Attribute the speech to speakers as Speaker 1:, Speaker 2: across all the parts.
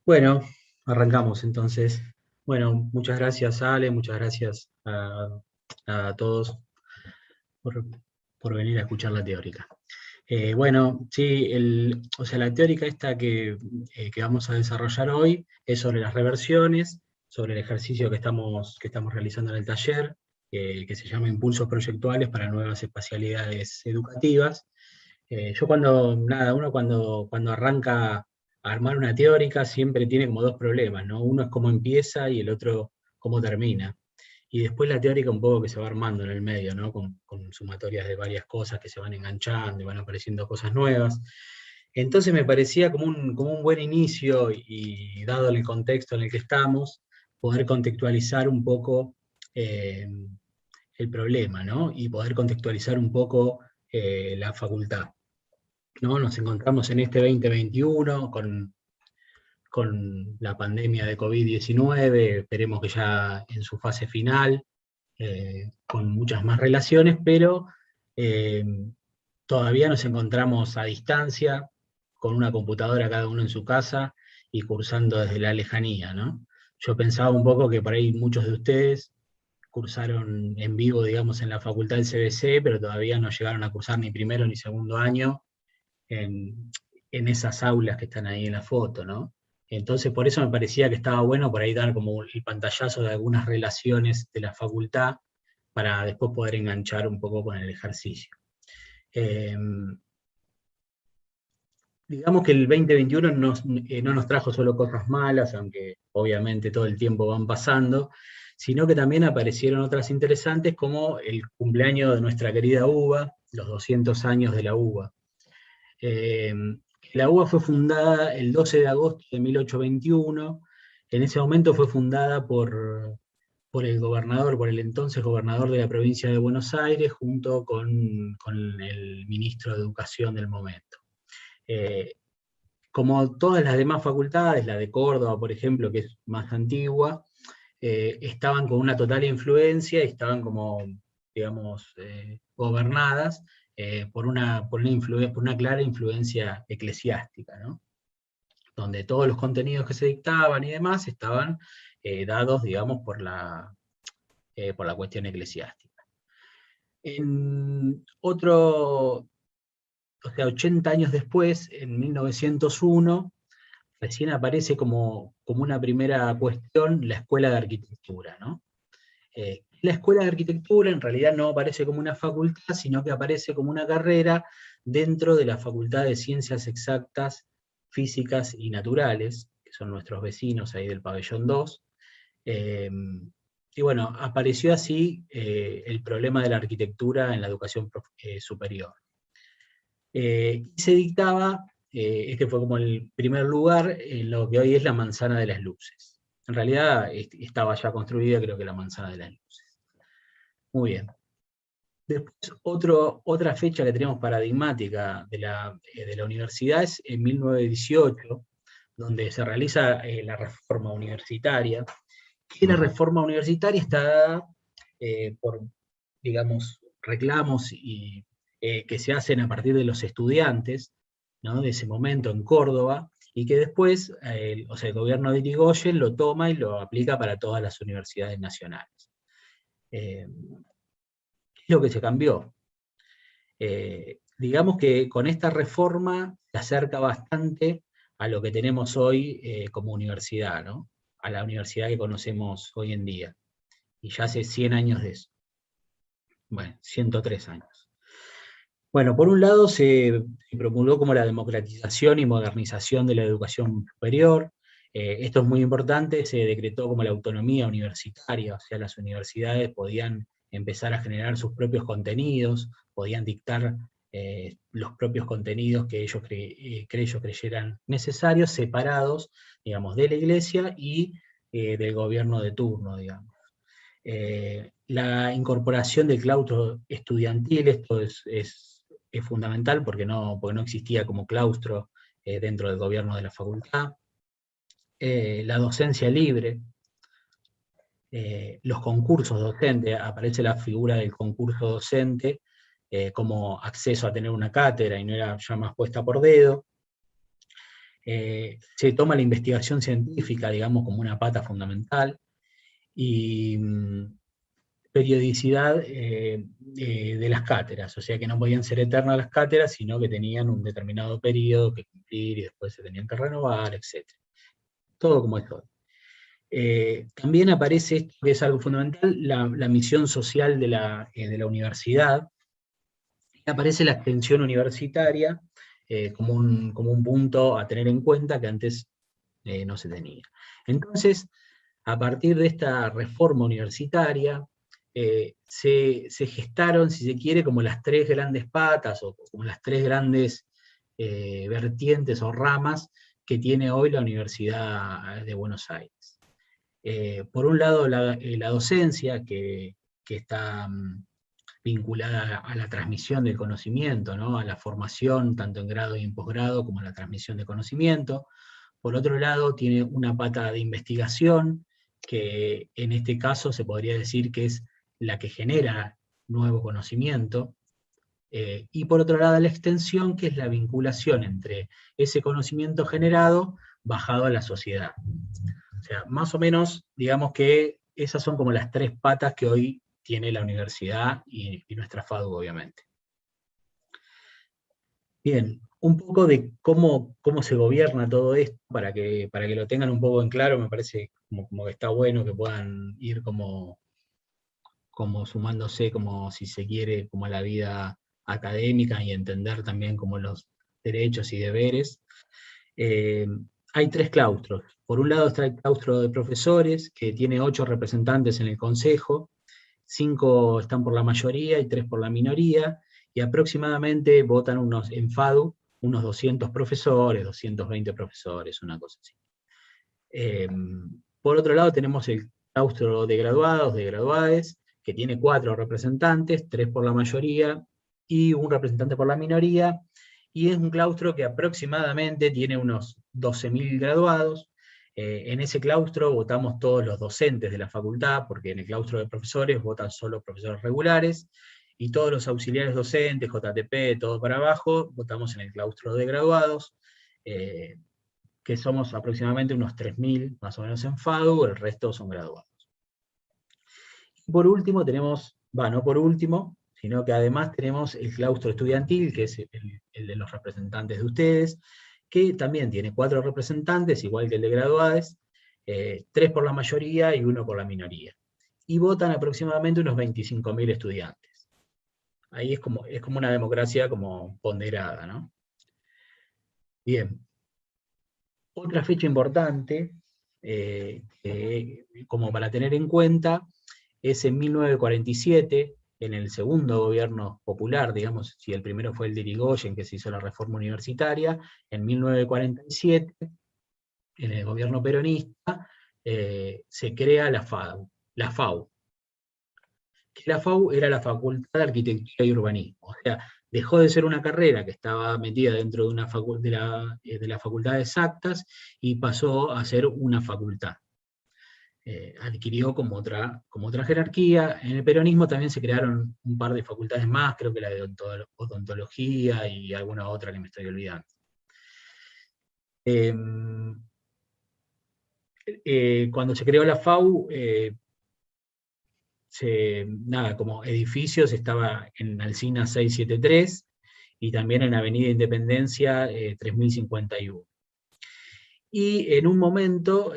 Speaker 1: Bueno, arrancamos entonces. Bueno, muchas gracias Ale, muchas gracias a todos por, por venir a escuchar la teórica. Bueno, sí, o sea, la teórica esta que vamos a desarrollar hoy es sobre las reversiones, sobre el ejercicio que estamos realizando en el taller, que se llama Impulsos Proyectuales para Nuevas Espacialidades Educativas. Uno cuando arranca a armar una teórica siempre tiene como dos problemas, ¿no? Uno es cómo empieza y el otro cómo termina. Y después la teórica un poco que se va armando en el medio, ¿no? Con sumatorias de varias cosas que se van enganchando y van apareciendo cosas nuevas. Entonces me parecía como un buen inicio y dado el contexto en el que estamos, poder contextualizar un poco eh, el problema, ¿no? Y poder contextualizar un poco la facultad. ¿No? Nos encontramos en este 2021 con la pandemia de COVID-19, esperemos que ya en su fase final, con muchas más relaciones, pero eh, todavía nos encontramos a distancia, con una computadora cada uno en su casa y cursando desde la lejanía, ¿no? Yo pensaba un poco que por ahí muchos de ustedes cursaron en vivo, digamos, en la facultad del CBC, pero todavía no llegaron a cursar ni primero ni segundo año, en, en esas aulas que están ahí en la foto, ¿no? Entonces, por eso me parecía que estaba bueno por ahí dar como el pantallazo de algunas relaciones de la facultad para después poder enganchar un poco con el ejercicio. Eh, digamos que el 2021 no nos trajo solo cosas malas, aunque obviamente todo el tiempo van pasando, sino que también aparecieron otras interesantes como el cumpleaños de nuestra querida UBA, los 200 años de la UBA. Eh, la UBA fue fundada el 12 de agosto de 1821. En ese momento fue fundada por el gobernador, por el entonces gobernador de la provincia de Buenos Aires, junto con el ministro de Educación del momento. Eh, Como todas las demás facultades, la de Córdoba, por ejemplo, que es más antigua, estaban con una total influencia y estaban como, digamos, gobernadas por una clara influencia eclesiástica, ¿no? Donde todos los contenidos que se dictaban y demás estaban dados, digamos, por la cuestión eclesiástica. En otro, o sea, 80 años después, en 1901, recién aparece como una primera cuestión la Escuela de Arquitectura, ¿no? La Escuela de Arquitectura en realidad no aparece como una facultad, sino que aparece como una carrera dentro de la Facultad de Ciencias Exactas, Físicas y Naturales, que son nuestros vecinos ahí del pabellón 2. Eh, y bueno, apareció así el problema de la arquitectura en la educación superior. Y se dictaba, este fue como el primer lugar en lo que hoy es la Manzana de las Luces. En realidad estaba ya construida, creo que la Manzana de las Luces. Muy bien. Después, otra fecha que tenemos paradigmática de la universidad es en 1918, donde se realiza la reforma universitaria, que la reforma universitaria está dada por, digamos, reclamos que se hacen a partir de los estudiantes, ¿no? De ese momento en Córdoba, y que después, o sea, el gobierno de Irigoyen lo toma y lo aplica para todas las universidades nacionales. ¿Qué es lo que se cambió? Digamos que con esta reforma se acerca bastante a lo que tenemos hoy como universidad, ¿no? A la universidad que conocemos hoy en día. Y ya hace 100 años de eso. Bueno, 103 años. Bueno, por un lado se promulgó como la democratización y modernización de la educación superior. Esto es muy importante, se decretó como la autonomía universitaria, o sea, las universidades podían empezar a generar sus propios contenidos, podían dictar los propios contenidos que ellos creyeran necesarios, separados, digamos, de la iglesia y del gobierno de turno, digamos. La incorporación del claustro estudiantil, esto es fundamental porque no existía como claustro dentro del gobierno de la facultad. La docencia libre, los concursos docentes, aparece la figura del concurso docente como acceso a tener una cátedra y no era ya más puesta por dedo. Se toma la investigación científica, digamos, como una pata fundamental, y periodicidad de las cátedras, o sea que no podían ser eternas las cátedras, sino que tenían un determinado periodo que cumplir y después se tenían que renovar, etc. Todo como es hoy. También aparece esto que es algo fundamental, la misión social de la universidad. Aparece la extensión universitaria como un punto a tener en cuenta que antes no se tenía. Entonces, a partir de esta reforma universitaria, se gestaron, si se quiere, como las tres grandes patas o como las tres grandes vertientes o ramas que tiene hoy la Universidad de Buenos Aires. Por un lado, la docencia, que está vinculada a la transmisión del conocimiento, ¿no? A la formación, tanto en grado y en posgrado, como a la transmisión de conocimiento. Por otro lado, tiene una pata de investigación, que en este caso se podría decir que es la que genera nuevo conocimiento. Y por otro lado, la extensión, que es la vinculación entre ese conocimiento generado bajado a la sociedad. O sea, más o menos, digamos que esas son como las tres patas que hoy tiene la universidad y nuestra FADU, obviamente. Bien, un poco de cómo se gobierna todo esto, para que lo tengan un poco en claro, me parece como que está bueno que puedan ir como sumándose, como si se quiere, como a la vida académica y entender también como los derechos y deberes. Eh, Hay tres claustros. Por un lado está el claustro de profesores, que tiene 8 representantes en el consejo, 5 están por la mayoría y 3 por la minoría, y aproximadamente votan en FADU unos 200 profesores, 220 profesores, una cosa así. Por otro lado tenemos el claustro de graduados, de graduades, que tiene 4 representantes, 3 por la mayoría y un representante por la minoría, y es un claustro que aproximadamente tiene unos 12.000 graduados. En ese claustro votamos todos los docentes de la facultad, porque en el claustro de profesores votan solo profesores regulares, y todos los auxiliares docentes, JTP, todo para abajo, votamos en el claustro de graduados, que somos aproximadamente unos 3.000 más o menos en FADU, el resto son graduados. Y por último tenemos, no por último, sino que además tenemos el claustro estudiantil, que es el de los representantes de ustedes, que también tiene 4 representantes, igual que el de graduados, 3 por la mayoría y 1 por la minoría. Y votan aproximadamente unos 25.000 estudiantes. Ahí es como una democracia como ponderada, ¿no? Bien. Otra fecha importante, como para tener en cuenta, es en 1947, en el segundo gobierno popular, digamos, si el primero fue el de Irigoyen, que se hizo la reforma universitaria, en 1947, en el gobierno peronista, se crea la FAU, que la FAU era la Facultad de Arquitectura y Urbanismo, o sea, dejó de ser una carrera que estaba metida dentro de una de la Facultad de Exactas y pasó a ser una facultad. Adquirió como otra jerarquía. En el peronismo también se crearon un par de facultades más, creo que la de odontología y alguna otra que me estoy olvidando. Cuando se creó la FAU, como edificios estaba en Alsina 673 y también en Avenida Independencia 3051. Y en un momento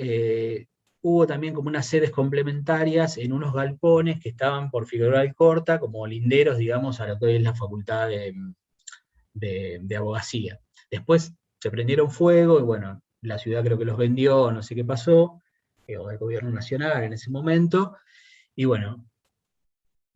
Speaker 1: hubo también como unas sedes complementarias en unos galpones que estaban por Figueroa Alcorta, como linderos, digamos, a lo que hoy es la Facultad de Abogacía. Después se prendieron fuego y bueno, la ciudad creo que los vendió, no sé qué pasó, o el gobierno nacional en ese momento, y bueno,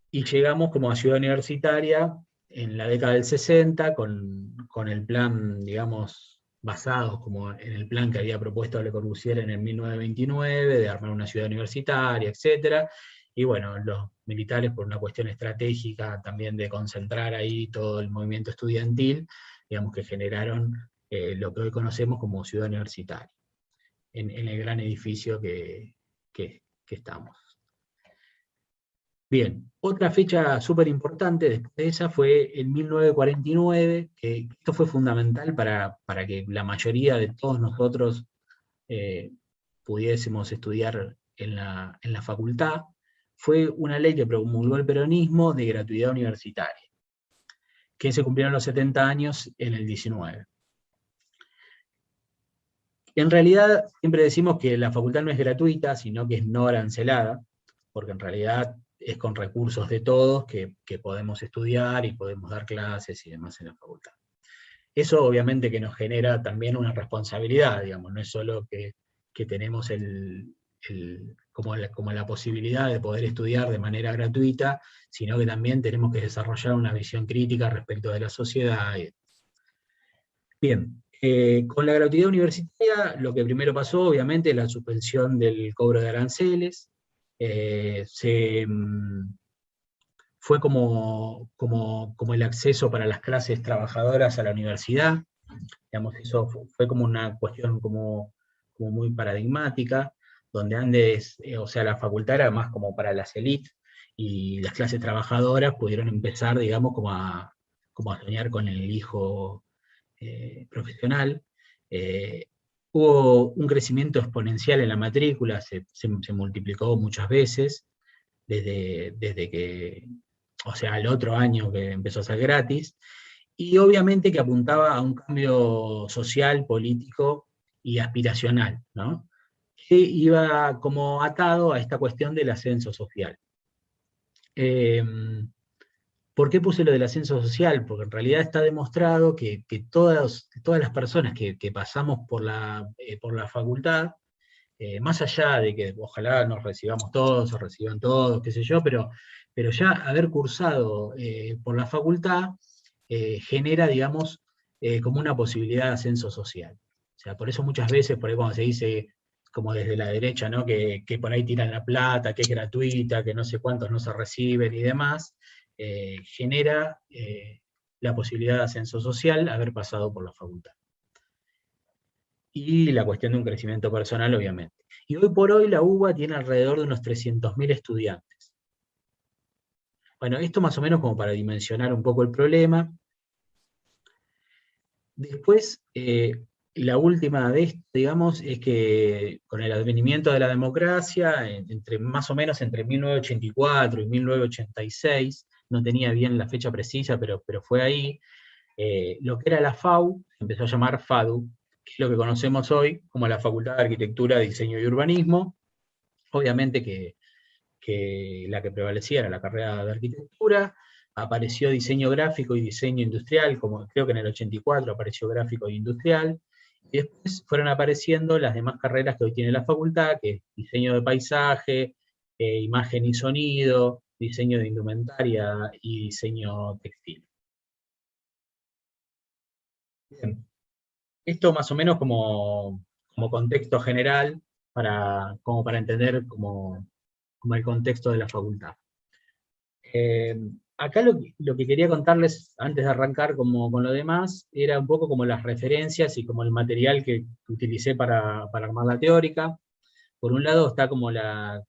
Speaker 1: y llegamos como a Ciudad Universitaria en la década del 60 con el plan, digamos, basados como en el plan que había propuesto Le Corbusier en el 1929, de armar una ciudad universitaria, etc. Y bueno, los militares, por una cuestión estratégica también de concentrar ahí todo el movimiento estudiantil, digamos que generaron lo que hoy conocemos como ciudad universitaria, en el gran edificio que estamos. Bien, otra fecha súper importante después de esa fue en 1949, que esto fue fundamental para que la mayoría de todos nosotros eh, pudiésemos estudiar en la facultad. Fue una ley que promulgó el peronismo de gratuidad universitaria, que se cumplieron los 70 años en el 19. En realidad, siempre decimos que la facultad no es gratuita, sino que es no arancelada, porque en realidad es con recursos de todos que podemos estudiar y podemos dar clases y demás en la facultad. Eso obviamente que nos genera también una responsabilidad, digamos, no es solo que tenemos como la posibilidad de poder estudiar de manera gratuita, sino que también tenemos que desarrollar una visión crítica respecto de la sociedad. Bien, con la gratuidad universitaria, lo que primero pasó, obviamente, es la suspensión del cobro de aranceles. Fue como el acceso para las clases trabajadoras a la universidad. Digamos, eso fue como una cuestión como muy paradigmática, donde antes, o sea, la facultad era más como para las élites, y las clases trabajadoras pudieron empezar, digamos, como a soñar con el hijo profesional. Eh, Hubo un crecimiento exponencial en la matrícula, se multiplicó muchas veces, desde que, o sea, al otro año que empezó a ser gratis, y obviamente que apuntaba a un cambio social, político y aspiracional, ¿no? Que iba como atado a esta cuestión del ascenso social. Eh, ¿Por qué puse lo del ascenso social? Porque en realidad está demostrado que todas las personas que pasamos por la facultad, más allá de que ojalá nos recibamos todos o reciban todos, qué sé yo, pero ya haber cursado por la facultad genera, digamos, como una posibilidad de ascenso social. O sea, por eso muchas veces, por ahí cuando se dice, como desde la derecha, ¿no? que por ahí tiran la plata, que es gratuita, que no sé cuántos no se reciben y demás, genera la posibilidad de ascenso social haber pasado por la facultad. Y la cuestión de un crecimiento personal, obviamente. Y hoy por hoy la UBA tiene alrededor de unos 300.000 estudiantes. Bueno, esto más o menos como para dimensionar un poco el problema. Después, la última de esto, digamos, es que con el advenimiento de la democracia, más o menos entre 1984 y 1986, no tenía bien la fecha precisa, pero fue ahí, lo que era la FAU se empezó a llamar FADU, que es lo que conocemos hoy como la Facultad de Arquitectura, Diseño y Urbanismo. Obviamente que la que prevalecía era la carrera de arquitectura. Apareció diseño gráfico y diseño industrial, como creo que en el 84 apareció gráfico e industrial, y después fueron apareciendo las demás carreras que hoy tiene la facultad, que es diseño de paisaje, imagen y sonido, diseño de indumentaria y diseño textil. Bien. Esto más o menos como contexto general, como para entender como el contexto de la facultad. Eh, Acá lo que quería contarles antes de arrancar con lo demás era un poco como las referencias y como el material que utilicé para armar la teórica. Por un lado está como la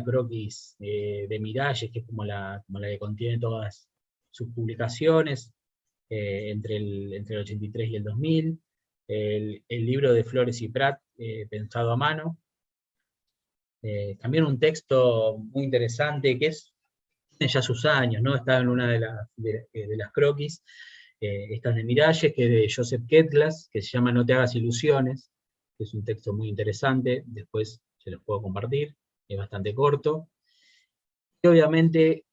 Speaker 1: croquis de Miralles, que es como la que contiene todas sus publicaciones entre el 83 y el 2000. El libro de Flores y Prat, pensado a mano. También un texto muy interesante que tiene ya sus años, ¿no? Está en una de las croquis, estas de Miralles, que es de Joseph Ketglas, que se llama No te hagas ilusiones, que es un texto muy interesante, después se los puedo compartir, es bastante corto. Y obviamente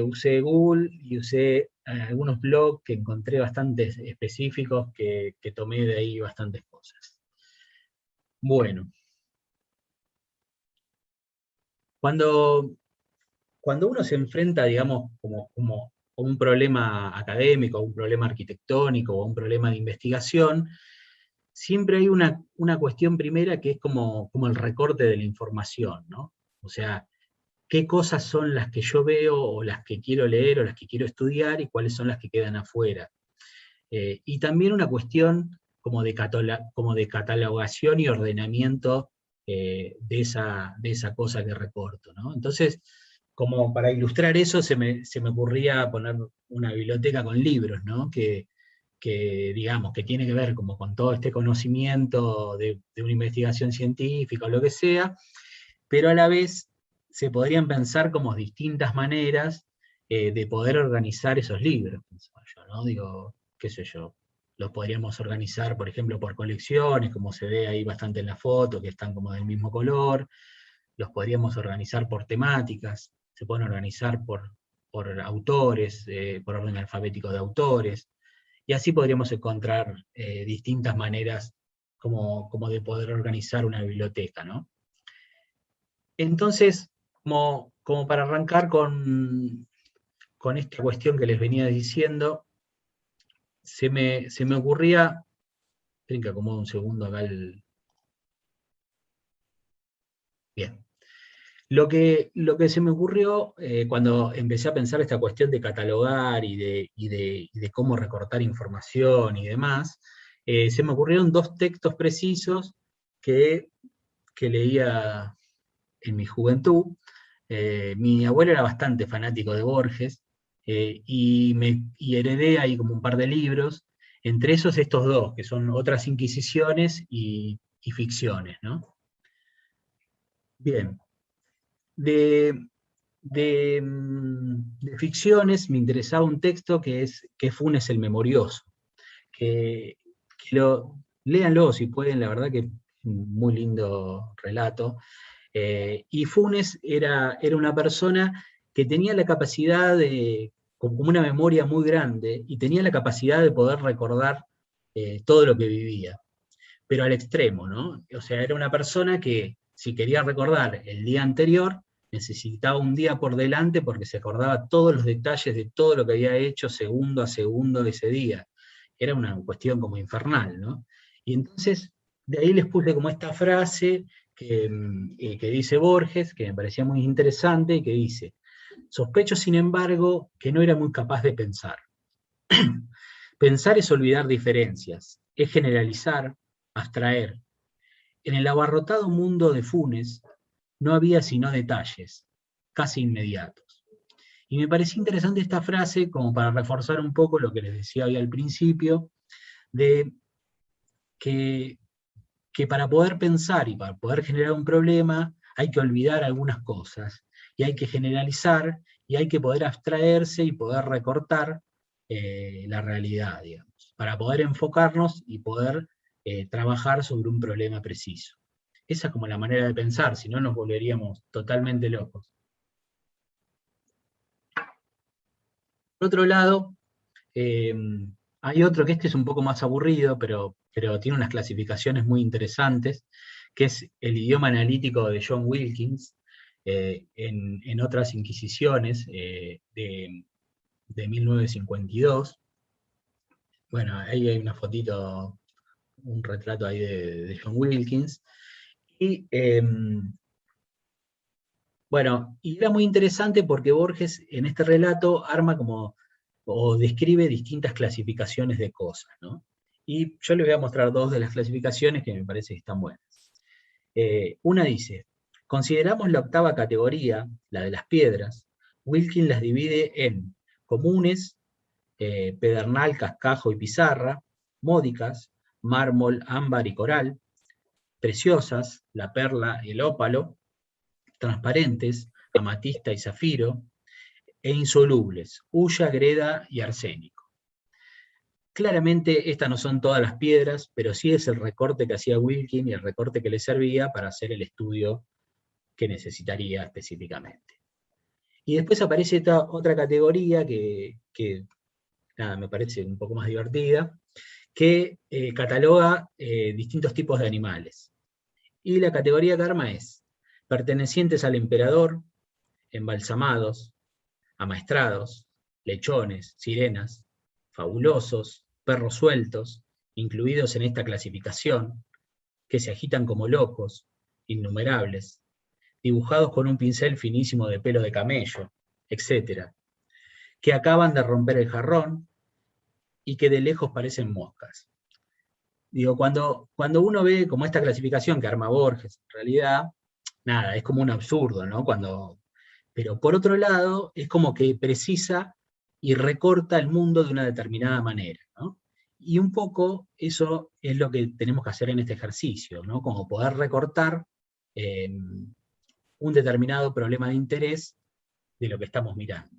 Speaker 1: usé Google y usé algunos blogs que encontré bastante específicos, que tomé de ahí bastantes cosas. Bueno, cuando cuando uno se enfrenta, digamos, como a un problema académico, a un problema arquitectónico, o a un problema de investigación, siempre hay una cuestión primera que es como el recorte de la información, ¿no? O sea, qué cosas son las que yo veo, o las que quiero leer, o las que quiero estudiar, y cuáles son las que quedan afuera. Y también una cuestión como de catalogación y ordenamiento de esa cosa que recorto, ¿no? Entonces, como para ilustrar eso, se me ocurría poner una biblioteca con libros, ¿no? Digamos, que tiene que ver como con todo este conocimiento de una investigación científica o lo que sea, pero a la vez se podrían pensar como distintas maneras de poder organizar esos libros, pensaba yo, ¿no? Digo, qué sé yo, los podríamos organizar, por ejemplo, por colecciones, como se ve ahí bastante en la foto, que están como del mismo color, los podríamos organizar por temáticas, se pueden organizar por autores, por orden alfabético de autores, y así podríamos encontrar distintas maneras como de poder organizar una biblioteca, ¿no? Entonces, como para arrancar con esta cuestión que les venía diciendo, se me ocurría, esperen que acomodo un segundo acá bien. Lo que se me ocurrió cuando empecé a pensar esta cuestión de catalogar y de cómo recortar información y demás, se me ocurrieron dos textos precisos que, que leía en mi juventud. Mi abuelo era bastante fanático de Borges, y heredé ahí como un par de libros, entre esos estos dos, que son Otras Inquisiciones y Ficciones, ¿no? Bien, de, de ficciones me interesaba un texto que es Funes el Memorioso, que léanlo si pueden, la verdad que es un muy lindo relato. Y Funes era una persona que tenía la capacidad como una memoria muy grande, y tenía la capacidad de poder recordar todo lo que vivía, pero al extremo, ¿no? O sea, era una persona que si quería recordar el día anterior, necesitaba un día por delante porque se acordaba todos los detalles de todo lo que había hecho segundo a segundo de ese día. Era una cuestión como infernal, ¿no? Y entonces, de ahí les puse como esta frase que dice Borges, que me parecía muy interesante, y que dice: sospecho, sin embargo, que no era muy capaz de pensar. Pensar es olvidar diferencias, es generalizar, abstraer. En el abarrotado mundo de Funes no había sino detalles, casi inmediatos. Y me pareció interesante esta frase como para reforzar un poco lo que les decía hoy al principio, de que, que para poder pensar y para poder generar un problema hay que olvidar algunas cosas, y hay que generalizar, y hay que poder abstraerse y poder recortar la realidad, digamos, para poder enfocarnos y poder trabajar sobre un problema preciso. Esa es como la manera de pensar, si no nos volveríamos totalmente locos. Por otro lado, eh, hay otro que este es un poco más aburrido, pero tiene unas clasificaciones muy interesantes, que es el idioma analítico de John Wilkins, en Otras Inquisiciones, de 1952. Bueno, ahí hay una fotito, un retrato ahí de John Wilkins. Y bueno, y era muy interesante porque Borges en este relato arma como, o describe distintas clasificaciones de cosas, ¿no? Y yo les voy a mostrar dos de las clasificaciones que me parece que están buenas. Una dice: consideramos la octava categoría, la de las piedras. Wilkins las divide en comunes, pedernal, cascajo y pizarra; módicas, mármol, ámbar y coral; preciosas, la perla y el ópalo; transparentes, amatista y zafiro; e insolubles, hulla, greda y arsénico. Claramente estas no son todas las piedras, pero sí es el recorte que hacía Wilkins y el recorte que le servía para hacer el estudio que necesitaría específicamente. Y después aparece esta otra categoría que nada, me parece un poco más divertida, que cataloga distintos tipos de animales. Y la categoría que arma es: pertenecientes al emperador, embalsamados, amaestrados, lechones, sirenas, fabulosos, perros sueltos, incluidos en esta clasificación, que se agitan como locos, innumerables, dibujados con un pincel finísimo de pelo de camello, etc., que acaban de romper el jarrón y que de lejos parecen moscas. Digo, cuando uno ve como esta clasificación que arma Borges, en realidad, nada, es como un absurdo, ¿no? Pero por otro lado, es como que precisa y recorta el mundo de una determinada manera, ¿no? Y un poco eso es lo que tenemos que hacer en este ejercicio, ¿no? Como poder recortar un determinado problema de interés de lo que estamos mirando.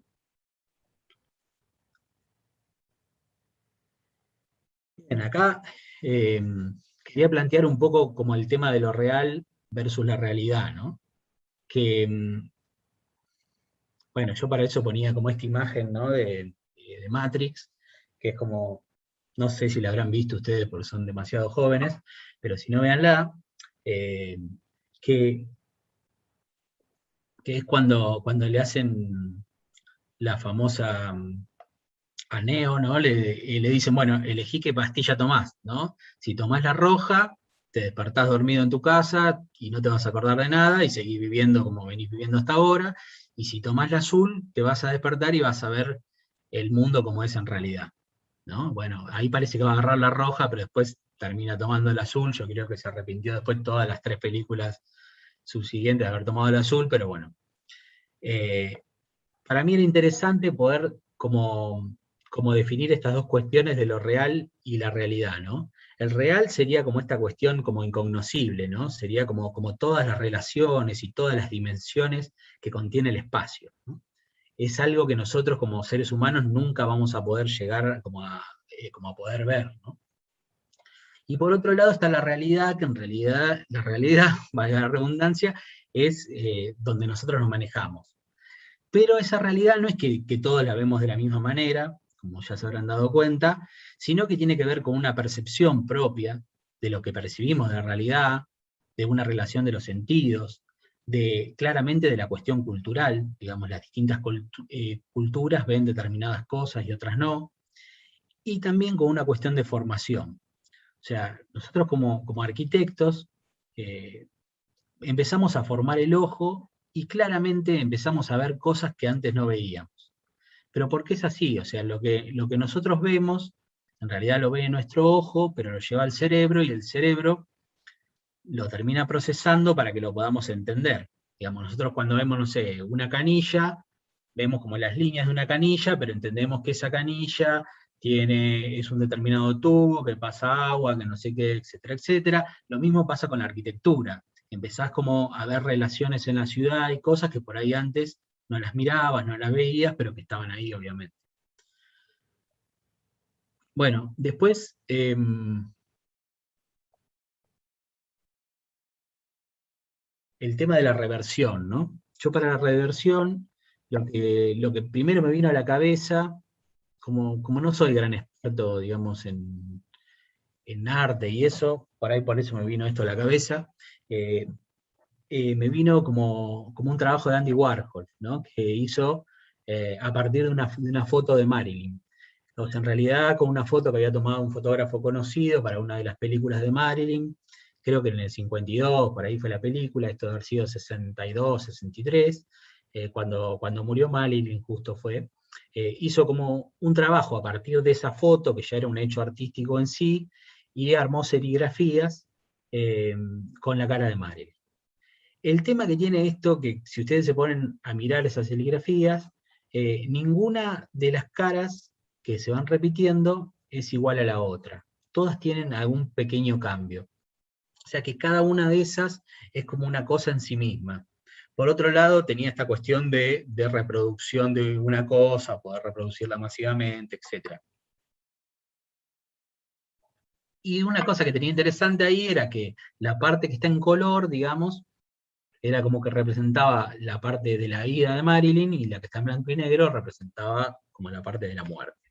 Speaker 1: Bien, acá quería plantear un poco como el tema de lo real versus la realidad, ¿no? Que, bueno, yo para eso ponía como esta imagen, ¿no? de Matrix, que es como, no sé si la habrán visto ustedes porque son demasiado jóvenes, pero si no, véanla, eh, que, que es cuando le hacen la famosa a Neo, ¿no? Le dicen, bueno, elegí qué pastilla tomás, ¿no? Si tomás la roja, te despertás dormido en tu casa y no te vas a acordar de nada y seguís viviendo como venís viviendo hasta ahora. Y si tomás la azul, te vas a despertar y vas a ver el mundo como es en realidad, ¿no? Bueno, ahí parece que va a agarrar la roja, pero después termina tomando el azul. Yo creo que se arrepintió después todas las 3 películas subsiguientes de haber tomado el azul, pero bueno. Eh, para mí era interesante poder como definir estas dos cuestiones de lo real y la realidad, ¿no? El real sería como esta cuestión como incognoscible, ¿no? Sería como todas las relaciones y todas las dimensiones que contiene el espacio, ¿no? Es algo que nosotros como seres humanos nunca vamos a poder llegar como a poder ver, ¿no? Y por otro lado está la realidad, que en realidad, la realidad, valga la redundancia, es donde nosotros nos manejamos. Pero esa realidad no es que todos la vemos de la misma manera, como ya se habrán dado cuenta, sino que tiene que ver con una percepción propia de lo que percibimos de la realidad, de una relación de los sentidos, claramente de la cuestión cultural, digamos, las distintas culturas ven determinadas cosas y otras no, y también con una cuestión de formación. O sea, nosotros como arquitectos eh, empezamos a formar el ojo y claramente empezamos a ver cosas que antes no veíamos. Pero ¿por qué es así? O sea, lo que nosotros vemos, en realidad lo ve nuestro ojo, pero lo lleva al cerebro y el cerebro lo termina procesando para que lo podamos entender. Digamos, nosotros cuando vemos, no sé, una canilla, vemos como las líneas de una canilla, pero entendemos que esa canilla es un determinado tubo, que pasa agua, que no sé qué, etcétera, etcétera. Lo mismo pasa con la arquitectura. Empezás como a ver relaciones en la ciudad y cosas que por ahí antes no las mirabas, no las veías, pero que estaban ahí, obviamente. Bueno, después, el tema de la reversión, ¿no? Yo para la reversión, lo que primero me vino a la cabeza, como no soy gran experto, digamos, en arte y eso, por eso me vino esto a la cabeza, eh, me vino como un trabajo de Andy Warhol, ¿no? Que hizo a partir de una foto de Marilyn. O sea, en realidad con una foto que había tomado un fotógrafo conocido para una de las películas de Marilyn, creo que en el 52, por ahí fue la película, esto debe haber sido 62, 63, cuando murió Marilyn justo fue, hizo como un trabajo a partir de esa foto, que ya era un hecho artístico en sí, y armó serigrafías eh, con la cara de Marilyn. El tema que tiene esto, que si ustedes se ponen a mirar esas serigrafías, ninguna de las caras que se van repitiendo es igual a la otra. Todas tienen algún pequeño cambio. O sea que cada una de esas es como una cosa en sí misma. Por otro lado, tenía esta cuestión de reproducción de una cosa, poder reproducirla masivamente, etc. Y una cosa que tenía interesante ahí era que la parte que está en color, digamos, era como que representaba la parte de la vida de Marilyn y la que está en blanco y negro representaba como la parte de la muerte.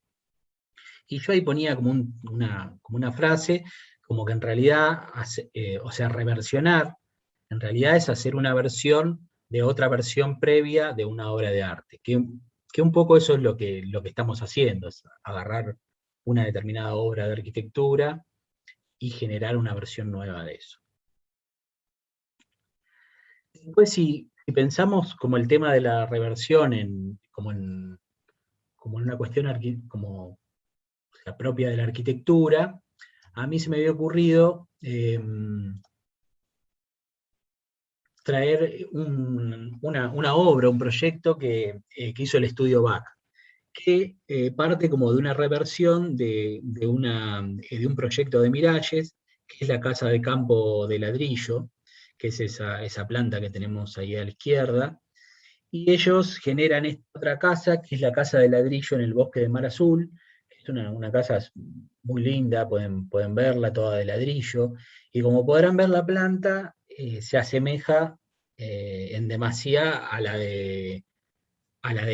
Speaker 1: Y yo ahí ponía como una frase, como que en realidad, o sea, reversionar, en realidad es hacer una versión de otra versión previa de una obra de arte, que un poco eso es lo que estamos haciendo, es agarrar una determinada obra de arquitectura y generar una versión nueva de eso. Después, si pensamos como el tema de la reversión como en una cuestión como la propia de la arquitectura, a mí se me había ocurrido traer una obra, un proyecto que hizo el estudio BAC, que parte como de una reversión de un proyecto de Miralles, que es la casa de campo de ladrillo, que es esa planta que tenemos ahí a la izquierda, y ellos generan esta otra casa, que es la casa de ladrillo en el bosque de Mar Azul, que es una casa muy linda, pueden verla toda de ladrillo, y como podrán ver la planta, se asemeja en demasía a la de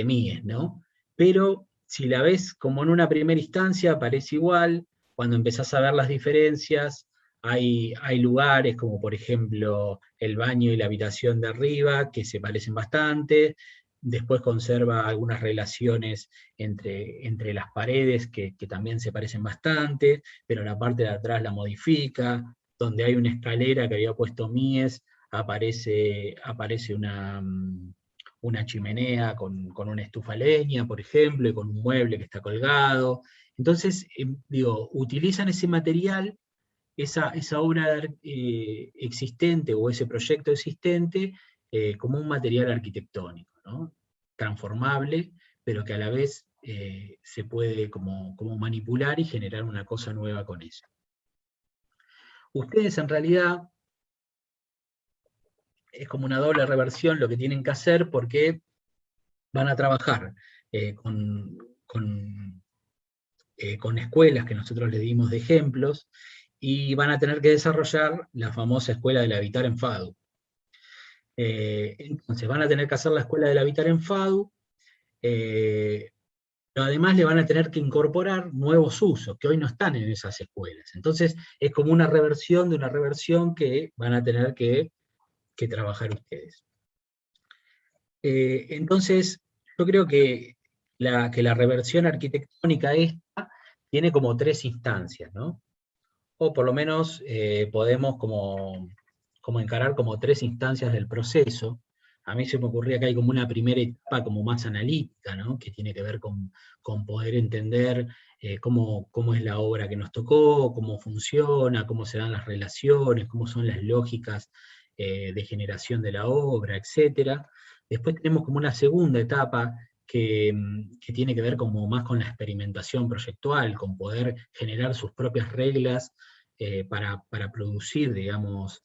Speaker 1: Mies, ¿no? Pero si la ves como en una primera instancia, parece igual, cuando empezás a ver las diferencias, hay lugares como por ejemplo el baño y la habitación de arriba que se parecen bastante, después conserva algunas relaciones entre las paredes que también se parecen bastante, pero la parte de atrás la modifica, donde hay una escalera que había puesto Mies, aparece una chimenea con una estufa a leña, por ejemplo, y con un mueble que está colgado. Entonces, digo, utilizan ese material, esa obra existente o ese proyecto existente como un material arquitectónico, ¿no? Transformable, pero que a la vez se puede como manipular y generar una cosa nueva con eso. Ustedes en realidad es como una doble reversión lo que tienen que hacer, porque van a trabajar con escuelas que nosotros les dimos de ejemplos, y van a tener que desarrollar la famosa escuela del habitar en FADU. Entonces van a tener que hacer la escuela del habitar en FADU, pero además le van a tener que incorporar nuevos usos que hoy no están en esas escuelas. Entonces es como una reversión de una reversión que van a tener que trabajar ustedes. Entonces, yo creo que la reversión arquitectónica esta tiene como tres instancias, ¿no? O por lo menos podemos como encarar como tres instancias del proceso. A mí se me ocurría que hay como una primera etapa como más analítica, ¿no? Que tiene que ver con poder entender cómo es la obra que nos tocó, cómo funciona, cómo se dan las relaciones, cómo son las lógicas de generación de la obra, etc. Después tenemos como una segunda etapa que tiene que ver como más con la experimentación proyectual, con poder generar sus propias reglas para producir, digamos,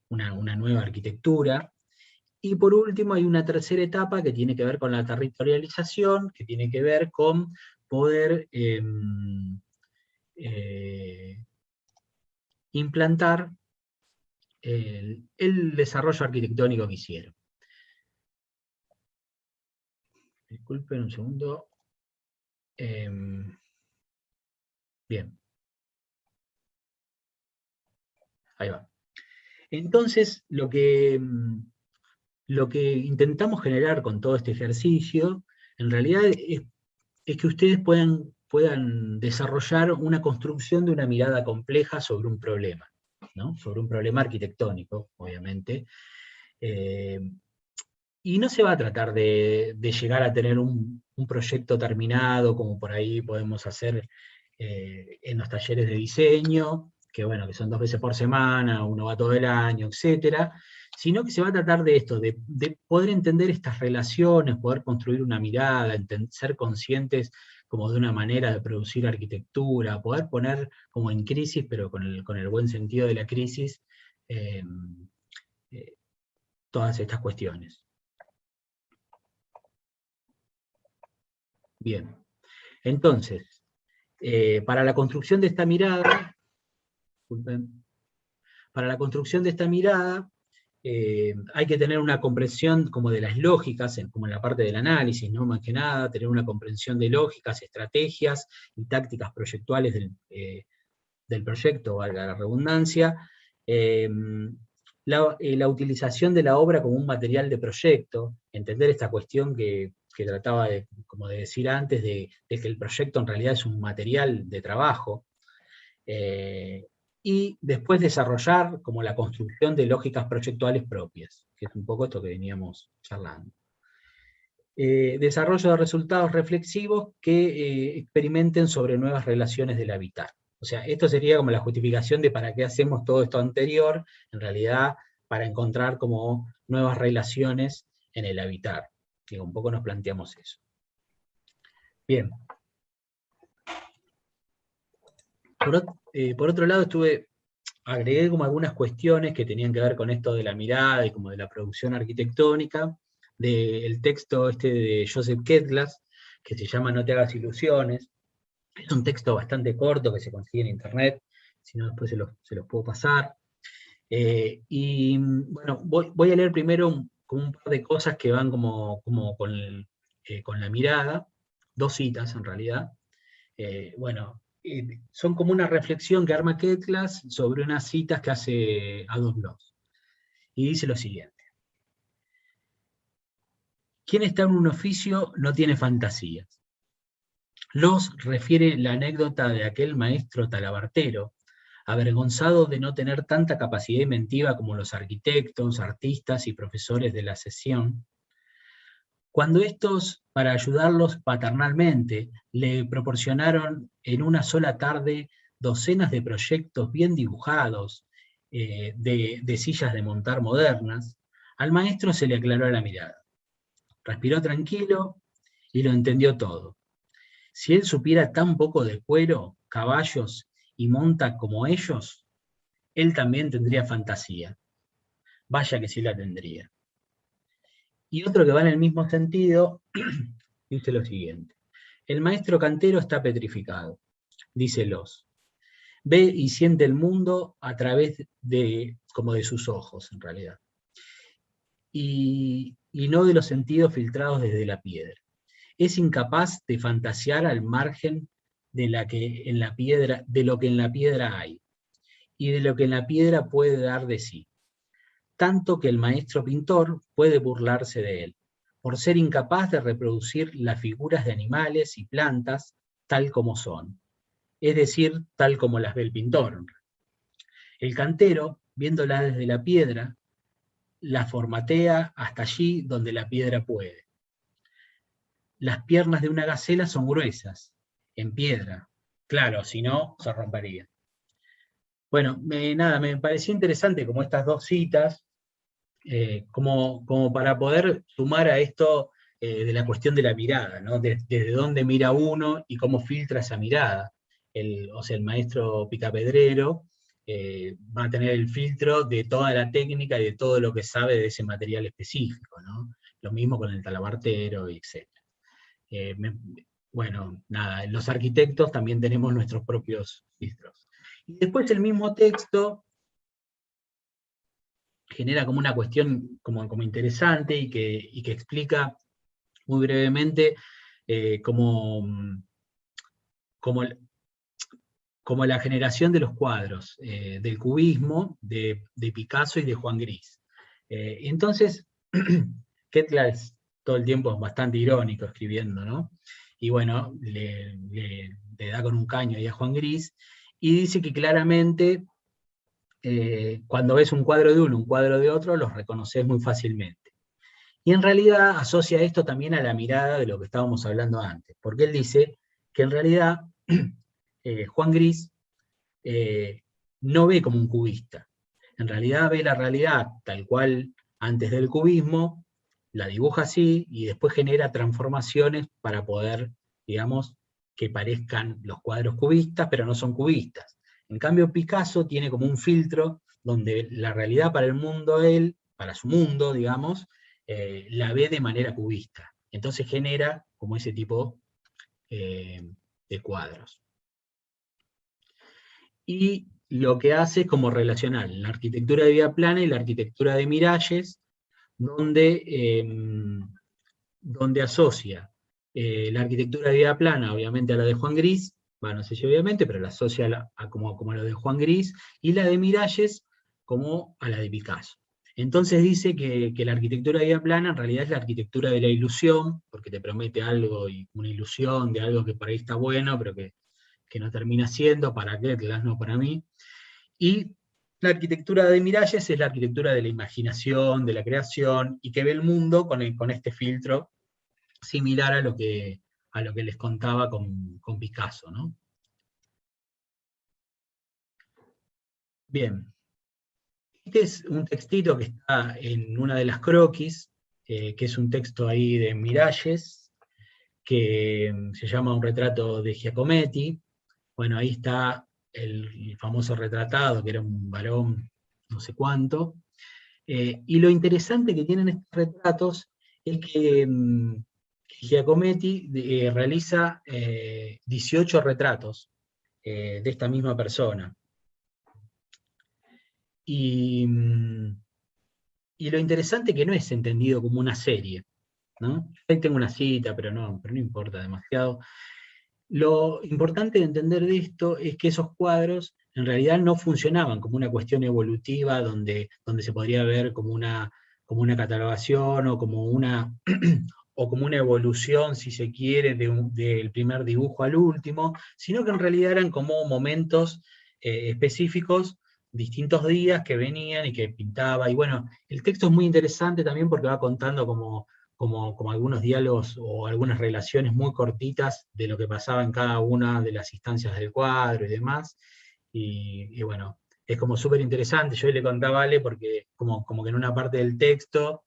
Speaker 1: una nueva arquitectura. Y por último hay una tercera etapa que tiene que ver con la territorialización, que tiene que ver con poder implantar el desarrollo arquitectónico que hicieron. Disculpen un segundo. Bien. Ahí va. Entonces, lo que intentamos generar con todo este ejercicio, en realidad es que ustedes puedan desarrollar una construcción de una mirada compleja sobre un problema, ¿no? Sobre un problema arquitectónico, obviamente. Y no se va a tratar de llegar a tener un proyecto terminado, como por ahí podemos hacer en los talleres de diseño, que bueno, que son 2 veces por semana, uno va todo el año, etcétera, sino que se va a tratar de esto, de poder entender estas relaciones, poder construir una mirada, ser conscientes como de una manera de producir arquitectura, poder poner como en crisis, pero con el buen sentido de la crisis, eh, todas estas cuestiones. Bien, entonces, para la construcción de esta mirada, disculpen, para la construcción de esta mirada, hay que tener una comprensión como de las lógicas, como en la parte del análisis, ¿no? Más que nada, tener una comprensión de lógicas, estrategias y tácticas proyectuales del proyecto, valga la redundancia. La utilización de la obra como un material de proyecto, entender esta cuestión que trataba como de decir antes, de que el proyecto en realidad es un material de trabajo, y después desarrollar como la construcción de lógicas proyectuales propias, que es un poco esto que veníamos charlando. Desarrollo de resultados reflexivos que experimenten sobre nuevas relaciones del habitar. O sea, esto sería como la justificación de para qué hacemos todo esto anterior. En realidad para encontrar como nuevas relaciones en el habitar. Y un poco nos planteamos eso. Bien. Por otro lado, agregué como algunas cuestiones que tenían que ver con esto de la mirada y como de la producción arquitectónica, del texto este de Joseph Ketlas, que se llama No te hagas ilusiones. Es un texto bastante corto que se consigue en internet, si no después se los puedo pasar. Y bueno, voy a leer primero como un par de cosas que van como con la mirada, dos citas en realidad. Bueno, son como una reflexión que arma Ketlas sobre unas citas que hace Adam Bloss. Y dice lo siguiente: quien está en un oficio no tiene fantasías. Loss refiere la anécdota de aquel maestro talabartero, avergonzado de no tener tanta capacidad inventiva como los arquitectos, artistas y profesores de la sesión, cuando estos, para ayudarlos paternalmente, le proporcionaron en una sola tarde docenas de proyectos bien dibujados, de sillas de montar modernas, al maestro se le aclaró la mirada. Respiró tranquilo y lo entendió todo. Si él supiera tan poco de cuero, caballos y monta como ellos, él también tendría fantasía. Vaya que sí la tendría. Y otro que va en el mismo sentido, dice lo siguiente: el maestro cantero está petrificado, dice Loss. Ve y siente el mundo a través como de sus ojos, en realidad. Y no de los sentidos filtrados desde la piedra. Es incapaz de fantasear al margen de lo que en la piedra hay, y de lo que en la piedra puede dar de sí. Tanto que el maestro pintor puede burlarse de él, por ser incapaz de reproducir las figuras de animales y plantas tal como son, es decir, tal como las ve el pintor. El cantero, viéndola desde la piedra, la formatea hasta allí donde la piedra puede. Las piernas de una gacela son gruesas, en piedra. Claro, si no, se rompería. Bueno, nada, me pareció interesante como estas dos citas, como para poder sumar a esto de la cuestión de la mirada, ¿no? Desde dónde mira uno y cómo filtra esa mirada. O sea, el maestro picapedrero va a tener el filtro de toda la técnica y de todo lo que sabe de ese material específico, ¿no? Lo mismo con el talabartero, etc. Bueno, nada, los arquitectos también tenemos nuestros propios filtros. Y después el mismo texto genera como una cuestión como interesante y que explica muy brevemente como, como, como la generación de los cuadros, del cubismo, de Picasso y de Juan Gris. Entonces, Ketla es todo el tiempo bastante irónico escribiendo, ¿no? Y bueno, le da con un caño ahí a Juan Gris, y dice que claramente cuando ves un cuadro de uno, un cuadro de otro, los reconoces muy fácilmente. Y en realidad asocia esto también a la mirada de lo que estábamos hablando antes, porque él dice que en realidad Juan Gris no ve como un cubista, en realidad ve la realidad tal cual antes del cubismo, la dibuja así y después genera transformaciones para poder, digamos, que parezcan los cuadros cubistas, pero no son cubistas. En cambio, Picasso tiene como un filtro donde la realidad para el mundo, para su mundo, digamos, la ve de manera cubista. Entonces genera como ese tipo de cuadros. Y lo que hace es como relacionar la arquitectura de vía plana y la arquitectura de Miralles, donde asocia la arquitectura de vía plana, obviamente, a la de Juan Gris, bueno, no sé si obviamente, pero la asocia como a lo de Juan Gris, y la de Miralles como a la de Picasso. Entonces dice que la arquitectura de vía plana en realidad es la arquitectura de la ilusión, porque te promete algo y una ilusión de algo que por ahí está bueno, pero que no termina siendo, para Ketlas, no para mí. Y la arquitectura de Miralles es la arquitectura de la imaginación, de la creación, y que ve el mundo con este filtro similar a lo que les contaba con Picasso, ¿no? Bien. Este es un textito que está en una de las croquis, que es un texto ahí de Miralles, que se llama Un retrato de Giacometti. Bueno, ahí está el famoso retratado, que era un varón no sé cuánto. Y lo interesante que tienen estos retratos es que Giacometti realiza 18 retratos de esta misma persona. Y, y lo interesante es que no es entendido como una serie, ¿no? Ahí tengo una cita, pero no importa demasiado. Lo importante de entender de esto es que esos cuadros en realidad no funcionaban como una cuestión evolutiva donde se podría ver como una catalogación o como una, o como una evolución, si se quiere, del primer dibujo al último, sino que en realidad eran como momentos específicos, distintos días que venían y que pintaba. Y bueno, el texto es muy interesante también porque va contando como algunos diálogos o algunas relaciones muy cortitas de lo que pasaba en cada una de las instancias del cuadro y demás. Y bueno, es como súper interesante. Yo le contaba a Ale porque como que en una parte del texto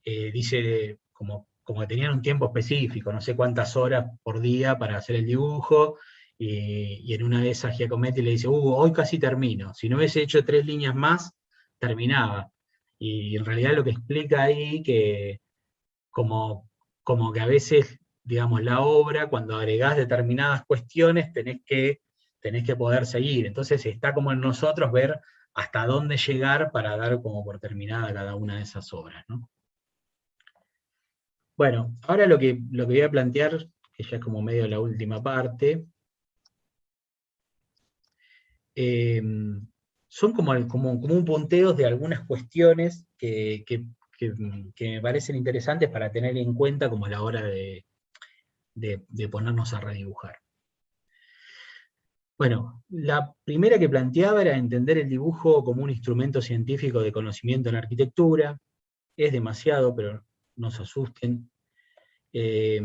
Speaker 1: dice como que tenían un tiempo específico, no sé cuántas horas por día para hacer el dibujo, y en una de esas Giacometti le dice, hoy casi termino, si no hubiese hecho 3 líneas más, terminaba. Y en realidad lo que explica ahí que como, como que a veces, digamos, la obra, cuando agregás determinadas cuestiones, tenés que poder seguir. Entonces está como en nosotros ver hasta dónde llegar para dar como por terminada cada una de esas obras, ¿no? Bueno, ahora lo que voy a plantear, que ya es como medio la última parte, eh, son como un punteo de algunas cuestiones que me parecen interesantes para tener en cuenta como a la hora de ponernos a redibujar. Bueno, la primera que planteaba era entender el dibujo como un instrumento científico de conocimiento en arquitectura. Es demasiado, pero no se asusten. Eh,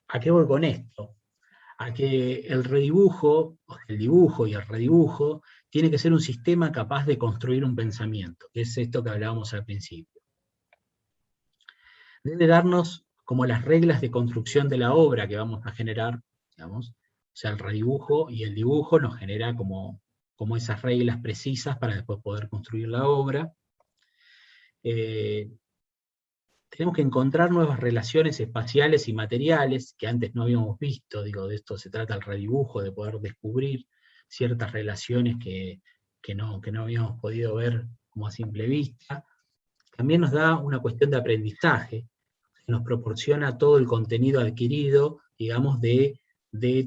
Speaker 1: ¿A qué voy con esto? A que el dibujo y el redibujo, tiene que ser un sistema capaz de construir un pensamiento, que es esto que hablábamos al principio. Debe darnos como las reglas de construcción de la obra que vamos a generar, digamos, o sea, el redibujo y el dibujo nos genera como esas reglas precisas para después poder construir la obra. Tenemos que encontrar nuevas relaciones espaciales y materiales que antes no habíamos visto, digo, de esto se trata el redibujo, de poder descubrir ciertas relaciones que no habíamos podido ver como a simple vista. También nos da una cuestión de aprendizaje, nos proporciona todo el contenido adquirido, digamos, de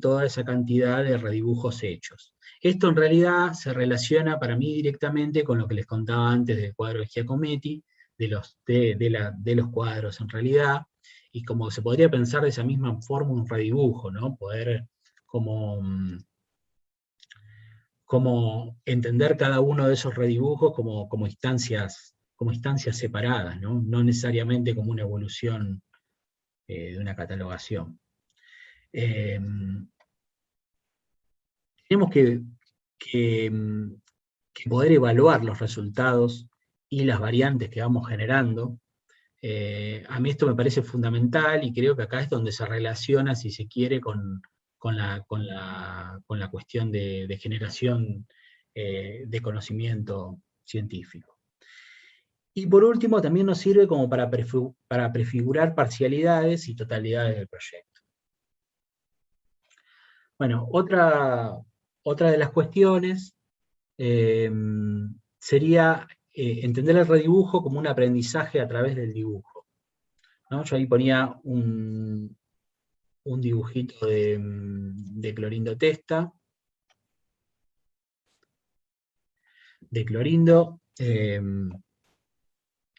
Speaker 1: toda esa cantidad de redibujos hechos. Esto en realidad se relaciona para mí directamente con lo que les contaba antes del cuadro de Giacometti, de los cuadros en realidad, y como se podría pensar de esa misma forma un redibujo, ¿no? Poder como, como entender cada uno de esos redibujos como instancias separadas, ¿no? No necesariamente como una evolución de una catalogación. Tenemos que, que poder evaluar los resultados y las variantes que vamos generando. A mí esto me parece fundamental y creo que acá es donde se relaciona, si se quiere, con la cuestión de generación de conocimiento científico. Y por último, también nos sirve como para prefigurar parcialidades y totalidades del proyecto. Bueno, otra de las cuestiones sería entender el redibujo como un aprendizaje a través del dibujo, ¿no? Yo ahí ponía un dibujito de Clorindo Testa, de Clorindo,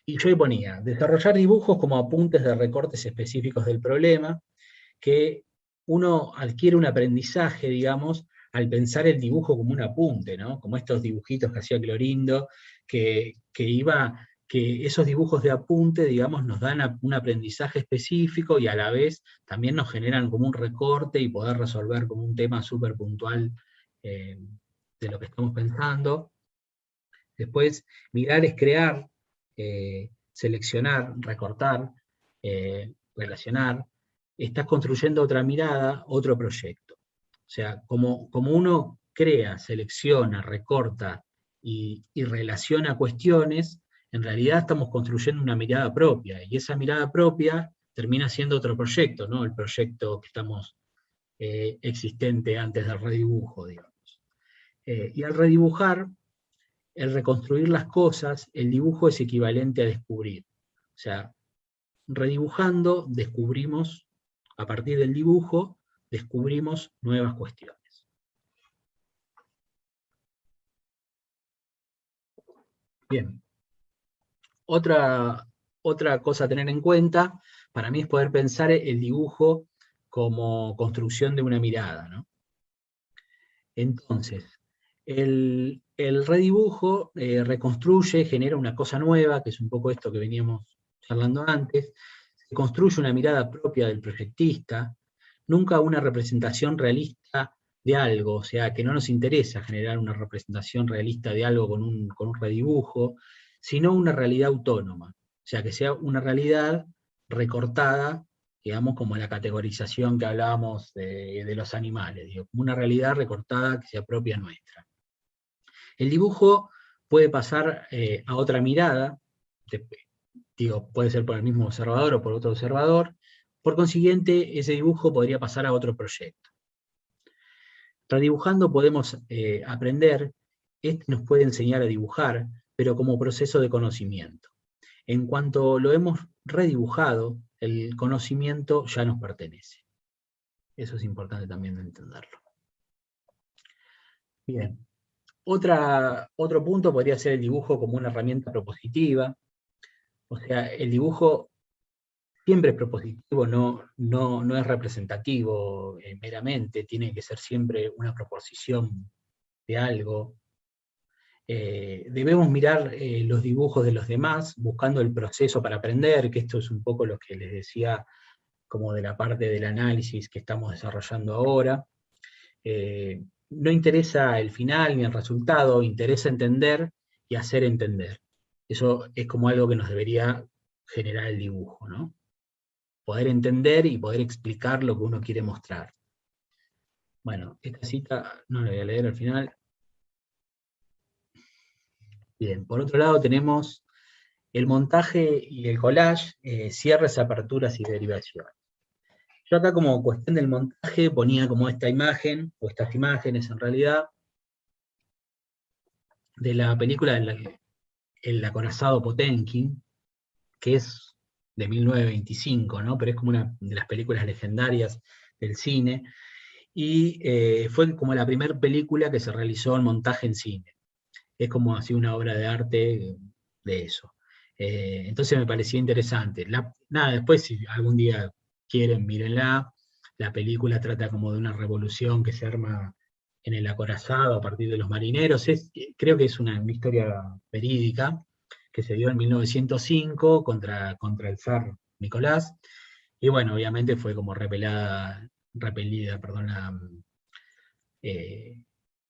Speaker 1: y yo ahí ponía, desarrollar dibujos como apuntes de recortes específicos del problema, que uno adquiere un aprendizaje, digamos, al pensar el dibujo como un apunte, ¿no? Como estos dibujitos que hacía Clorindo, que esos dibujos de apunte, digamos, nos dan un aprendizaje específico y a la vez también nos generan como un recorte y poder resolver como un tema súper puntual de lo que estamos pensando. Después, mirar es crear, seleccionar, recortar, relacionar. Estás construyendo otra mirada, otro proyecto. O sea, como uno crea, selecciona, recorta y relaciona cuestiones, en realidad estamos construyendo una mirada propia, y esa mirada propia termina siendo otro proyecto, ¿no? El proyecto que estamos existente antes del redibujo, digamos. Y al redibujar, el reconstruir las cosas, el dibujo es equivalente a descubrir. O sea, redibujando, descubrimos, a partir del dibujo, descubrimos nuevas cuestiones. Bien. Otra cosa a tener en cuenta, para mí, es poder pensar el dibujo como construcción de una mirada, ¿no? Entonces, el redibujo reconstruye, genera una cosa nueva, que es un poco esto que veníamos charlando antes, se construye una mirada propia del proyectista, nunca una representación realista de algo, o sea, que no nos interesa generar una representación realista de algo con un redibujo, sino una realidad autónoma, o sea, que sea una realidad recortada, digamos, como la categorización que hablábamos de los animales, digo, como una realidad recortada que sea propia nuestra. El dibujo puede pasar a otra mirada, digo, puede ser por el mismo observador o por otro observador, por consiguiente, ese dibujo podría pasar a otro proyecto. Redibujando podemos aprender, este nos puede enseñar a dibujar, pero como proceso de conocimiento. En cuanto lo hemos redibujado, el conocimiento ya nos pertenece. Eso es importante también entenderlo. Bien. Otro punto podría ser el dibujo como una herramienta propositiva. O sea, el dibujo siempre es propositivo, no es representativo meramente, tiene que ser siempre una proposición de algo. Debemos mirar los dibujos de los demás, buscando el proceso para aprender, que esto es un poco lo que les decía como de la parte del análisis que estamos desarrollando ahora. No interesa el final ni el resultado, interesa entender y hacer entender. Eso es como algo que nos debería generar el dibujo, ¿no? Poder entender y poder explicar lo que uno quiere mostrar. Bueno, esta cita no la voy a leer al final. Bien, por otro lado tenemos el montaje y el collage, cierres, aperturas y derivaciones. Yo acá como cuestión del montaje ponía como esta imagen, o estas imágenes en realidad, de la película El acorazado Potemkin, que es de 1925, ¿no? Pero es como una de las películas legendarias del cine, y fue como la primera película que se realizó en montaje en cine. Es como así una obra de arte de eso. Entonces me parecía interesante. Nada, después si algún día quieren, mírenla. La película trata como de una revolución que se arma en el acorazado a partir de los marineros. Creo que es una historia verídica que se dio en 1905 contra el zar Nicolás. Y bueno, obviamente fue como repelida, perdón,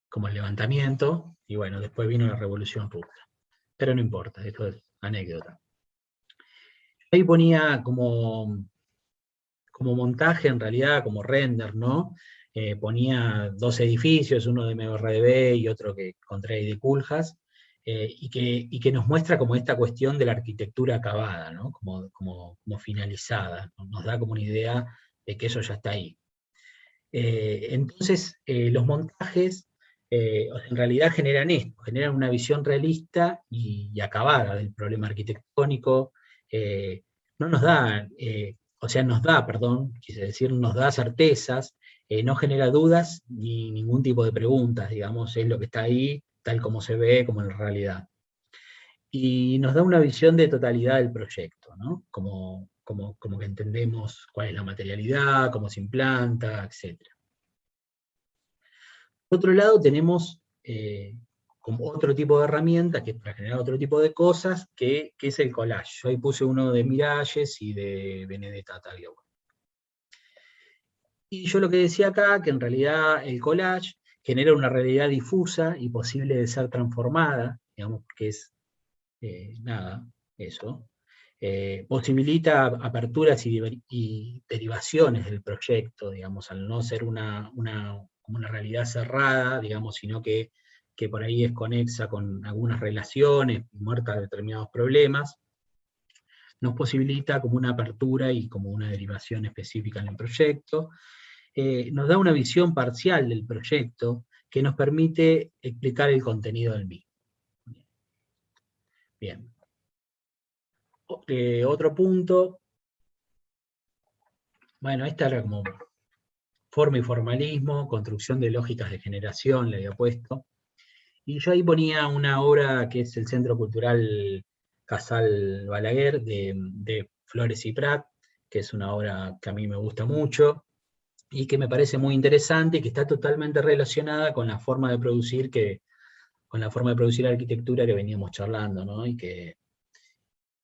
Speaker 1: como el levantamiento, y bueno, después vino la Revolución Rusa. Pero no importa, esto es anécdota. Ahí ponía como montaje, en realidad, como render, ¿no? Ponía dos edificios, uno de MRDB y otro que encontré ahí de Culjas, y que nos muestra como esta cuestión de la arquitectura acabada, ¿no? Como finalizada, nos da como una idea de que eso ya está ahí. Entonces, los montajes en realidad generan esto, generan una visión realista y acabada del problema arquitectónico. No nos da, o sea, nos da, perdón, quise decir, nos da certezas, no genera dudas ni ningún tipo de preguntas, digamos, es lo que está ahí, tal como se ve, como en realidad. Y nos da una visión de totalidad del proyecto, ¿no? Como que entendemos cuál es la materialidad, cómo se implanta, etc. Por otro lado, tenemos como otro tipo de herramienta, que es para generar otro tipo de cosas, que es el collage. Yo ahí puse uno de Miralles y de Benedetta Tagliabue. Y yo lo que decía acá, que en realidad el collage genera una realidad difusa y posible de ser transformada, digamos, que es, nada, eso. Posibilita aperturas y derivaciones del proyecto, digamos, al no ser como una realidad cerrada, digamos, sino que por ahí es conexa con algunas relaciones, muerta determinados problemas, nos posibilita como una apertura y como una derivación específica en el proyecto. Nos da una visión parcial del proyecto que nos permite explicar el contenido del mismo. Bien. Otro punto, bueno, esta era como forma y formalismo, construcción de lógicas de generación, le había puesto. Y yo ahí ponía una obra que es el Centro Cultural Casal Balaguer de Flores y Prat, que es una obra que a mí me gusta mucho y que me parece muy interesante y que está totalmente relacionada con la forma de producir con la forma de producir arquitectura que veníamos charlando, ¿no?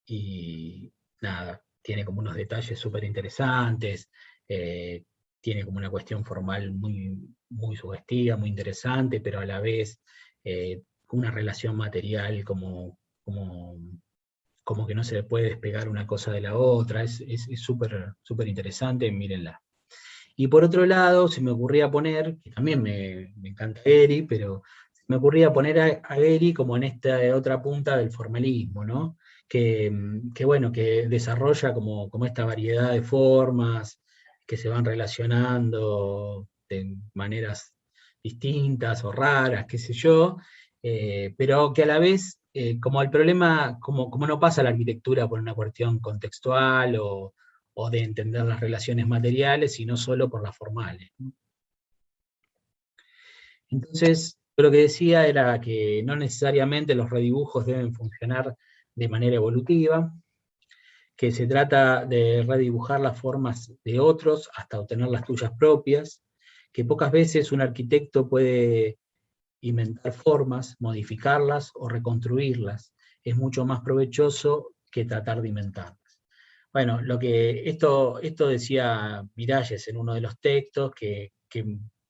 Speaker 1: Y nada, tiene como unos detalles súper interesantes, tiene como una cuestión formal muy, muy sugestiva, muy interesante, pero a la vez una relación material como que no se le puede despegar una cosa de la otra, es súper súper interesante, mírenla. Y por otro lado, se me ocurría poner, que también me encanta Gehry, pero se me ocurría poner a Gehry como en esta otra punta del formalismo, ¿no? Que bueno, que desarrolla como esta variedad de formas que se van relacionando de maneras distintas o raras, qué sé yo, pero que a la vez, como el problema, como no pasa la arquitectura por una cuestión contextual o de entender las relaciones materiales, sino solo por las formales. Entonces, yo lo que decía era que no necesariamente los redibujos deben funcionar de manera evolutiva, que se trata de redibujar las formas de otros hasta obtener las tuyas propias, que pocas veces un arquitecto puede inventar formas, modificarlas o reconstruirlas. Es mucho más provechoso que tratar de inventarlas. Bueno, esto decía Miralles en uno de los textos, que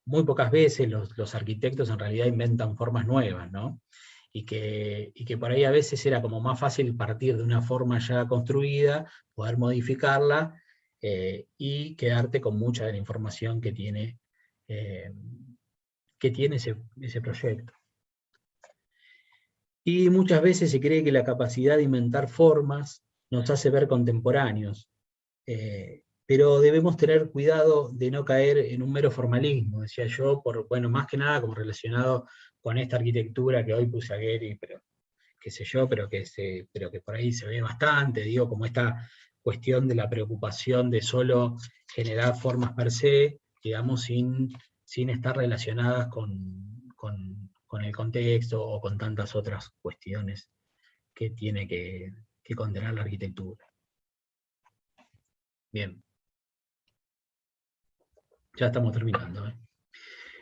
Speaker 1: muy pocas veces los arquitectos en realidad inventan formas nuevas, ¿no? Y que por ahí a veces era como más fácil partir de una forma ya construida, poder modificarla y quedarte con mucha de la información eh, que tiene ese proyecto. Y muchas veces se cree que la capacidad de inventar formas nos hace ver contemporáneos, pero debemos tener cuidado de no caer en un mero formalismo, decía yo, bueno, más que nada como relacionado con esta arquitectura que hoy puse a Gehry, pero qué sé yo, pero que por ahí se ve bastante, digo, como esta cuestión de la preocupación de solo generar formas per se, digamos, sin estar relacionadas con el contexto o con tantas otras cuestiones que tiene que contener la arquitectura. Bien. Ya estamos terminando.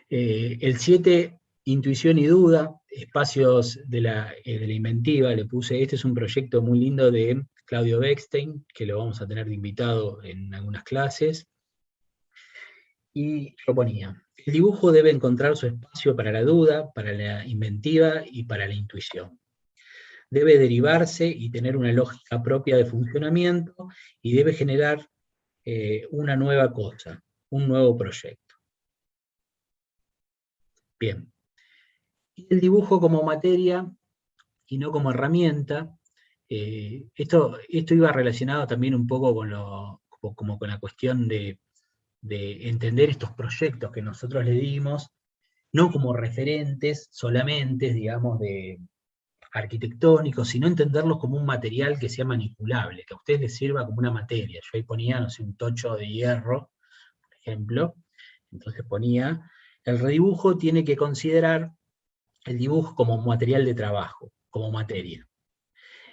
Speaker 1: El 7, intuición y duda, espacios de la inventiva, le puse, este es un proyecto muy lindo de Claudio Bechstein, que lo vamos a tener de invitado en algunas clases, y yo ponía, el dibujo debe encontrar su espacio para la duda, para la inventiva y para la intuición. Debe derivarse y tener una lógica propia de funcionamiento y debe generar una nueva cosa, un nuevo proyecto. Bien. Y el dibujo como materia y no como herramienta, esto iba relacionado también un poco como con la cuestión de entender estos proyectos que nosotros le dimos, no como referentes solamente, digamos, de arquitectónicos, sino entenderlos como un material que sea manipulable, que a ustedes les sirva como una materia. Yo ahí ponía, no sé, un tocho de hierro, por ejemplo, entonces ponía, el redibujo tiene que considerar el dibujo como material de trabajo, como materia,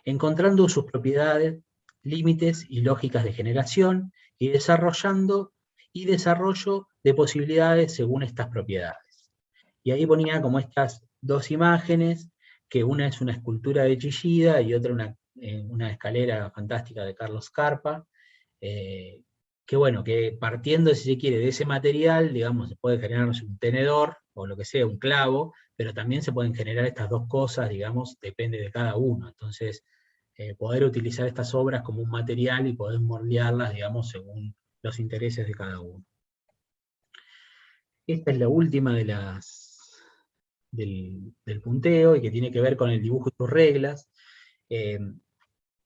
Speaker 1: encontrando sus propiedades, límites y lógicas de generación y desarrollando y desarrollo de posibilidades según estas propiedades. Y ahí ponía como estas dos imágenes, que una es una escultura de Chillida y otra una escalera fantástica de Carlos Carpa, que bueno, que partiendo, si se quiere, de ese material, digamos, se puede generar un tenedor o lo que sea, un clavo, pero también se pueden generar estas dos cosas, digamos, depende de cada uno. Entonces, poder utilizar estas obras como un material y poder moldearlas, digamos, según los intereses de cada uno. Esta es la última de del punteo, y que tiene que ver con el dibujo y sus reglas.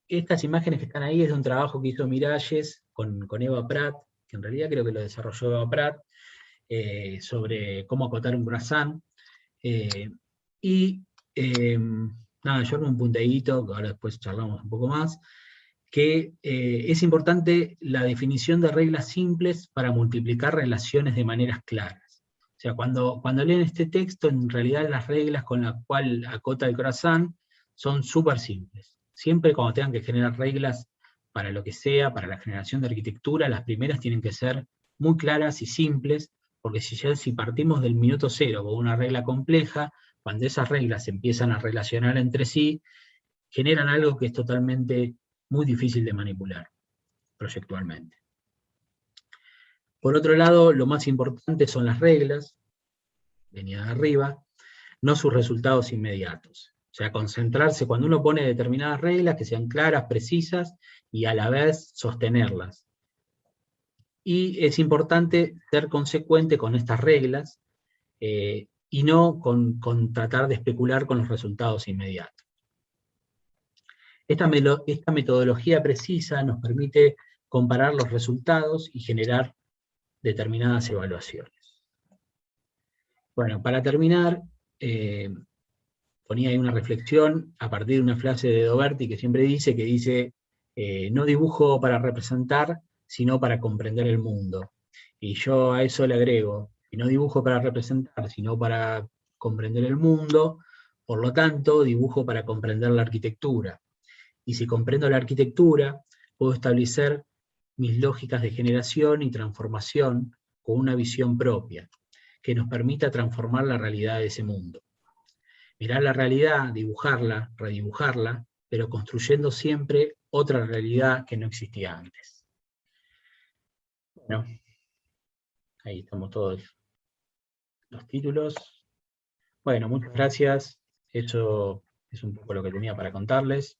Speaker 1: Estas imágenes que están ahí es de un trabajo que hizo Miralles con Eva Pratt, que en realidad creo que lo desarrolló Eva Pratt, sobre cómo acotar un croissant. Nada, yo armo un punteíto, que ahora después charlamos un poco más, que es importante la definición de reglas simples para multiplicar relaciones de maneras claras. O sea, cuando leen este texto, en realidad las reglas con las cuales acota el croissant son súper simples. Siempre cuando tengan que generar reglas para lo que sea, para la generación de arquitectura, las primeras tienen que ser muy claras y simples, porque si partimos del minuto cero con una regla compleja, cuando esas reglas se empiezan a relacionar entre sí, generan algo que es totalmente muy difícil de manipular proyectualmente. Por otro lado, lo más importante son las reglas, venía de arriba, no sus resultados inmediatos. O sea, concentrarse cuando uno pone determinadas reglas que sean claras, precisas y a la vez sostenerlas. Y es importante ser consecuente con estas reglas y no con tratar de especular con los resultados inmediatos. Esta metodología precisa nos permite comparar los resultados y generar determinadas evaluaciones. Bueno, para terminar, ponía ahí una reflexión a partir de una frase de Doberti que siempre dice, no dibujo para representar, sino para comprender el mundo. Y yo a eso le agrego, y no dibujo para representar, sino para comprender el mundo, por lo tanto, dibujo para comprender la arquitectura. Y si comprendo la arquitectura, puedo establecer mis lógicas de generación y transformación con una visión propia, que nos permita transformar la realidad de ese mundo. Mirar la realidad, dibujarla, redibujarla, pero construyendo siempre otra realidad que no existía antes. Bueno, ahí estamos todos los títulos. Bueno, muchas gracias. Eso es un poco lo que tenía para contarles.